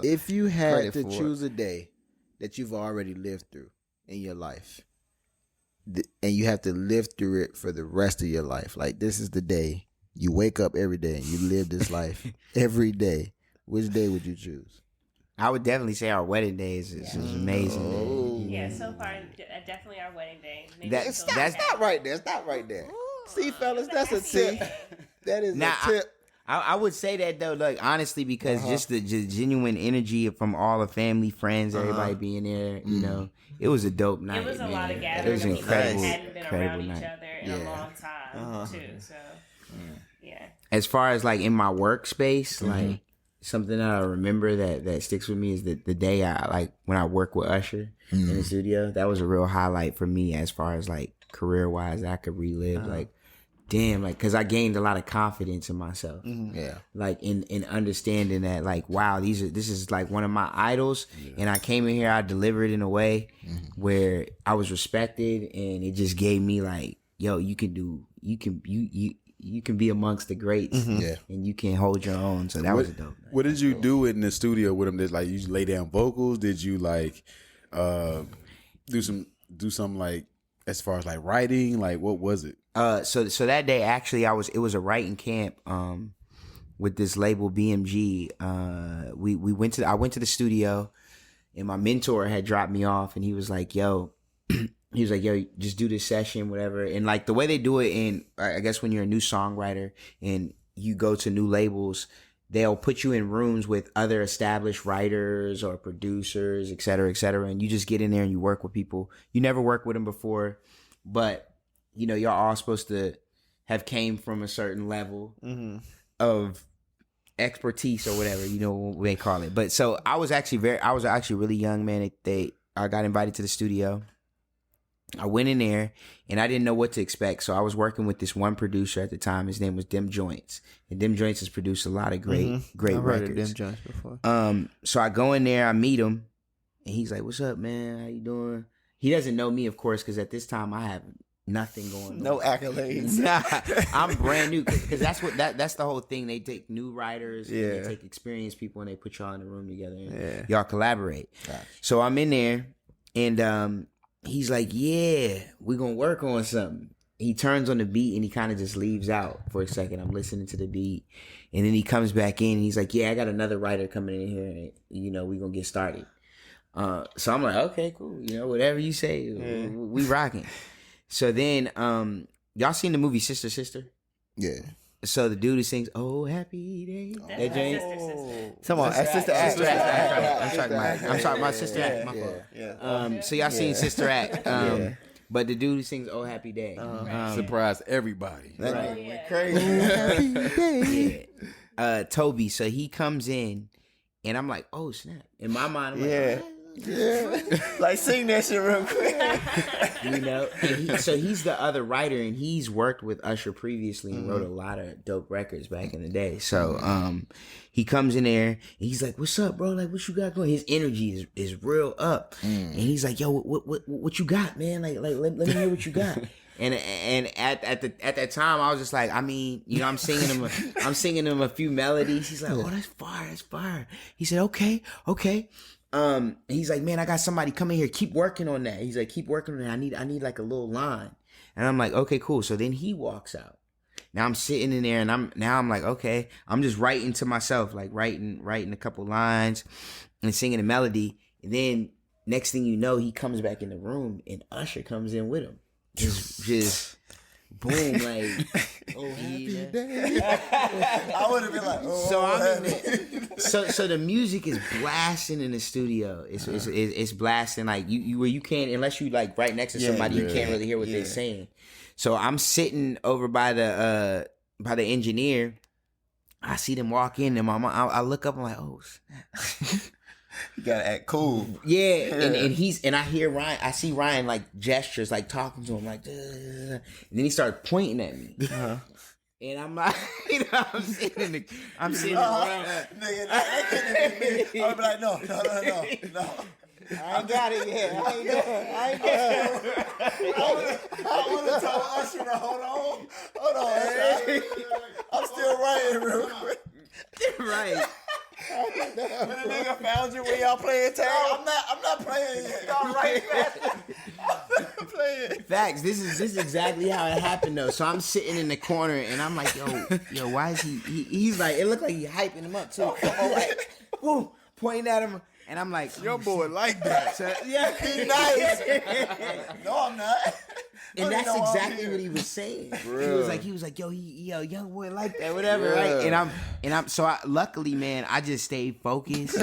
If you had to for choose a day that you've already lived through in your life, and you have to live through it for the rest of your life, like this is the day you wake up every day and you live this life every day, which day would you choose? I would definitely say our wedding day is amazing. Day. Yeah, so far, definitely our wedding day. That's Stop right there. Stop right there. See, fellas, that's a tip. That is a tip. I would say that though, like honestly, because just the genuine energy from all the family, friends, everybody being there, you know, it was a dope night. It was a lot of It gathering. was incredible. We hadn't been around night. each other in a long time too. So yeah. As far as like in my workspace, like something that I remember that sticks with me is that the day when I work with Usher in the studio, that was a real highlight for me as far as like career wise. I could relive like. Damn, like, cause I gained a lot of confidence in myself. Yeah. Like in understanding that, like, wow, this is like one of my idols. And I came in here, I delivered in a way where I was respected, and it just gave me like, yo, you can be amongst the greats. And you can hold your own. So that was a dope night. What did you do in the studio with him? Did like you lay down vocals? Did you like do some like as far as like writing? Like what was it? So that day actually it was a writing camp with this label BMG. I went to the studio, and my mentor had dropped me off, and he was like, yo, just do this session, whatever. And like the way they do it I guess when you're a new songwriter and you go to new labels, they'll put you in rooms with other established writers or producers, et cetera, and you just get in there and you work with people. You never worked with them before, but you know, y'all all supposed to have came from a certain level of expertise or whatever, you know, what they call it. But so I was actually really young, man. I got invited to the studio. I went in there and I didn't know what to expect. So I was working with this one producer at the time. His name was Dem Joints. And Dem Joints has produced a lot of great I've records. heard of Dem Joints before. So I go in there, I meet him, and he's like, "What's up, man? How you doing?" He doesn't know me, of course, because at this time I have nothing going on. No accolades. Nah, I'm brand new because that's the whole thing. They take new writers, and they take experienced people, and they put y'all in a room together, and y'all collaborate. Gotcha. So I'm in there, and he's like, "Yeah, we're gonna work on something." He turns on the beat and he kind of just leaves out for a second. I'm listening to the beat, and then he comes back in and he's like, "Yeah, I got another writer coming in here, and you know, we're gonna get started." So I'm like, "Okay, cool. You know, whatever you say, we rocking." So then, y'all seen the movie Sister Sister? Yeah. So the dude who sings "Oh Happy Day," That's Sister. Come on, Sister Act. I'm sorry, my Sister Act. My fault. Yeah. So y'all seen Sister Act? But the dude who sings "Oh Happy Day" Surprised everybody. Right. Crazy. Toby. So he comes in, and I'm like, "Oh snap!" In my mind, I'm like, Like sing that shit real quick. You know, and so he's the other writer, and he's worked with Usher previously and wrote a lot of dope records back in the day. So he comes in there and he's like, "What's up, bro? Like, what you got going?" His energy is real up, and he's like, "Yo, what you got, man? Like let me hear what you got." And at that time, I was just like, I mean, you know, I'm singing him a few melodies. He's like, "Oh, that's fire." He said, "Okay." He's like, "Man, I got somebody coming here. Keep working on that." He's like, "Keep working on that. I need like a little line." And I'm like, "Okay, cool." So then he walks out. Now I'm sitting in there and I'm like, okay, I'm just writing to myself, like writing a couple lines and singing a melody. And then next thing you know, he comes back in the room and Usher comes in with him. Just boom, like, oh, happy day. I would have been like, oh. So I'm in there. So the music is blasting in the studio. It's blasting like you where you can't, unless you like right next to somebody, you can't really hear what they're saying. So I'm sitting over by the engineer. I see them walk in, and I look up. I'm like, oh snap. You gotta act cool. Yeah, and I hear Ryan. I see Ryan like gestures, like talking to him, like, duh. And then he started pointing at me, and I'm like, you know, I'm sitting around. Nigga, that couldn't have been me. I'd be like, no. I ain't got it yet. I ain't got it. I would have told Usher, hold on. I'm still writing real quick. Right. When the nigga found you when y'all playing tag, I'm not playing yet. Y'all right, man. I'm not playing. Facts. This is exactly how it happened though. So I'm sitting in the corner and I'm like, yo, why is he's like, it looked like he hyping him up too. I'm like, woo, pointing at him, and I'm like, Your boy like that. so, yeah, He nice. No, I'm not. and that's No, I'm exactly here. what he was saying. Real. He was like, yo, young boy like that, whatever, right? And I'm so luckily, man, I just stayed focused,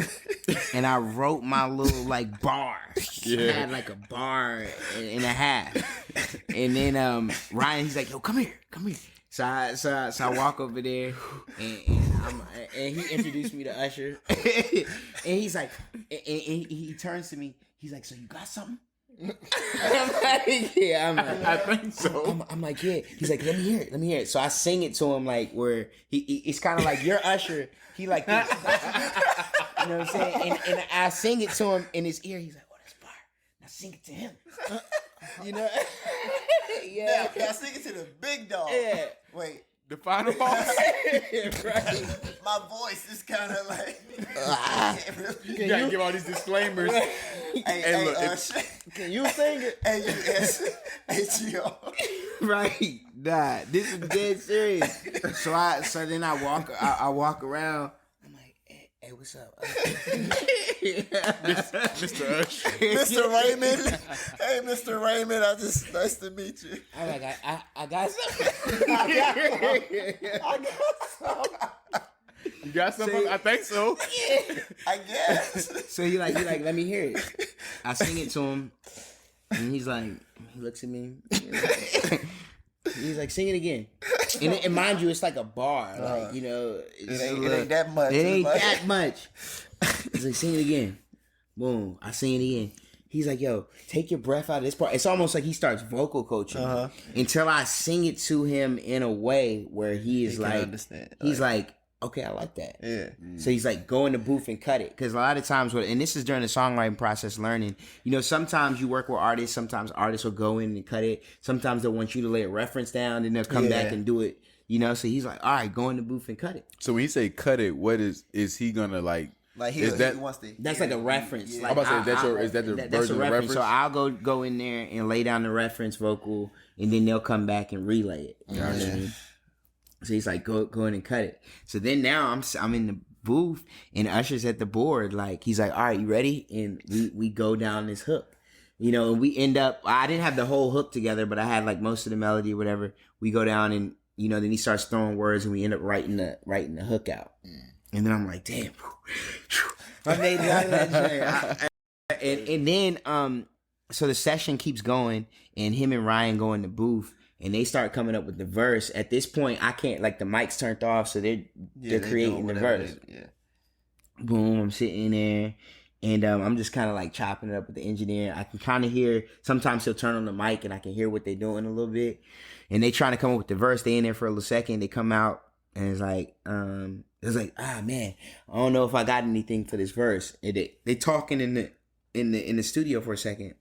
and I wrote my little like bar. Yeah. I had like a bar and a half, and then Ryan, he's like, yo, come here. So I walk over there, and he introduced me to Usher, and he's like, and he turns to me, he's like, so you got something? I'm like, yeah, I think so. I'm like, yeah. He's like, let me hear it. So I sing it to him like where it's kind of like you're Usher. He like this. You know what I'm saying? And I sing it to him in his ear. He's like, oh, that's fire. Now sing it to him. You know? Yeah, I sing it to the big dog. Yeah. Wait, The final boss. Right. my voice is kind of like. You gotta give all these disclaimers. Hey, look, Can you sing it? AUSHO. Right. Nah, this is dead serious. So then I walk around. I'm like, hey, what's up? Mr. Usher. Mr. Raymond. Hey, Mr. Raymond. Nice to meet you. I'm like, I got something. You got something? I think so. I guess. So he like, let me hear it. I sing it to him, and he looks at me. He's like, sing it again. And mind you, it's like a bar. Like, you know, It ain't that much. It ain't that much. He's like, sing it again. Boom. I sing it again. He's like, yo, take your breath out of this part. It's almost like he starts vocal coaching me until I sing it to him in a way where he is like, understand. he's like, okay, I like that. Yeah. So he's like, go in the booth and cut it. Because a lot of times, and this is during the songwriting process, learning, you know, sometimes you work with artists, sometimes artists will go in and cut it. Sometimes they'll want you to lay a reference down, and they'll come back and do it, you know? So he's like, all right, go in the booth and cut it. So when he say cut it, what is he gonna like? Like he wants to. That's like a reference. Yeah. Like, I'm about to say, is that the that's version a of reference. reference? So I'll go in there and lay down the reference vocal, and then they'll come back and relay it. You know what I mean? So he's like, go in and cut it. So then now I'm in the booth, and Usher's at the board. Like, he's like, all right, you ready? And we go down this hook. You know, and we end up, I didn't have the whole hook together, but I had like most of the melody or whatever. We go down and, you know, then he starts throwing words, and we end up writing the hook out. And then I'm like, damn. I made it out of that joint. And then, so the session keeps going, and him and Ryan go in the booth, and they start coming up with the verse. At this point, I can't, like, the mic's turned off, so they're creating the verse. Boom, I'm sitting there, and I'm just kind of like chopping it up with the engineer. I can kind of hear, sometimes he'll turn on the mic, and I can hear what they're doing a little bit. And they trying to come up with the verse. They in there for a little second. They come out, and it's like, man, I don't know if I got anything for this verse. And they talking in the studio for a second,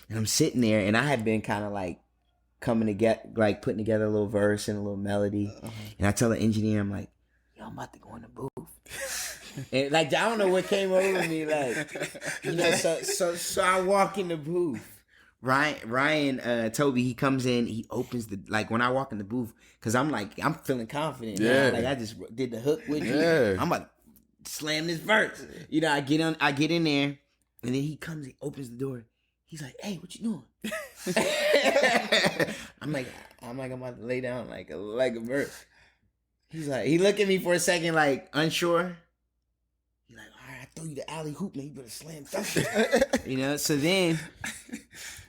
and I'm sitting there, and I had been kind of like coming to get like putting together a little verse and a little melody, and I tell the engineer, I'm like, yo, I'm about to go in the booth, and like I don't know what came over me, like, you know, so I walk in the booth. Ryan, Toby, he comes in, he opens like when I walk in the booth, cause I'm feeling confident. Yeah. Now. Like I just did the hook with you. Yeah. I'm about to slam this verse. You know, I get in there, and then he comes, he opens the door. He's like, hey, what you doing? I'm like, I'm about to lay down like a verse. He's like, he looked at me for a second, like unsure. He's like, all right, I throw you the alley hoop, man. You better slam something. You know, so then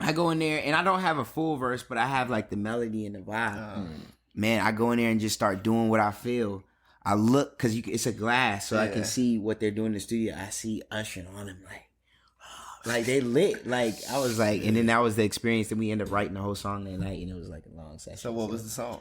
I go in there, and I don't have a full verse, but I have like the melody and the vibe. Man, I go in there and just start doing what I feel. I look, because it's a glass, so I can see what they're doing in the studio. I see Usher on him, like they lit. Like, I was like, and then that was the experience that we ended up writing the whole song that night, and it was like a long session. So what was the song?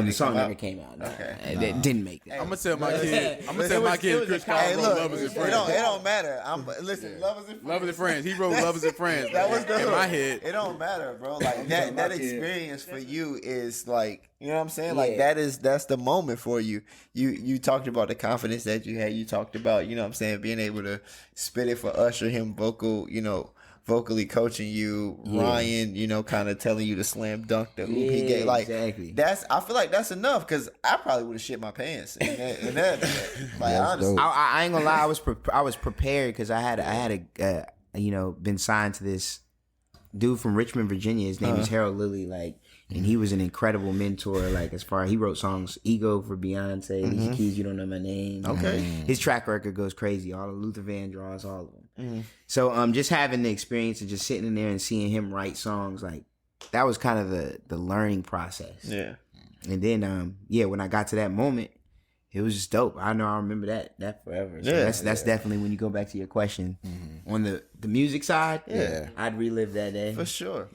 The song come never out? came out. No. Okay. It didn't make that. I'm gonna tell my kid. I'm gonna it tell my was kid a Chris college- Brown Hey, wrote look, "Lovers and it Friends." don't matter. Listen, lovers and friends. Lovers and Friends. He wrote "Lovers and Friends." That was the in my head. It don't matter, bro. Like telling my that kid. experience for you is like, you know what I'm saying? Like Yeah. that's the moment for you. You talked about the confidence that you had. You talked about, you know what I'm saying, being able to spit it for Usher, him vocally coaching you, Ryan, kind of telling you to slam dunk the hoop he gave. Like exactly. I feel like that's enough because I probably would have shit my pants. In that like honestly. dope. I ain't gonna lie. I was prepared because I had been signed to this dude from Richmond, Virginia. His name is Harold Lilly. Like, and he was an incredible mentor. Like, as far as he wrote songs, "Ego" for Beyonce, "Alicia Keys," "You Don't Know My Name." Okay. His track record goes crazy. All the Luther Vandross, all of them. So, just having the experience of just sitting in there and seeing him write songs, like that was kind of the learning process. Yeah. And then, when I got to that moment, it was just dope. I know I remember that forever. So Yeah. that's definitely when you go back to your question on the music side. Yeah. I'd relive that day. For sure.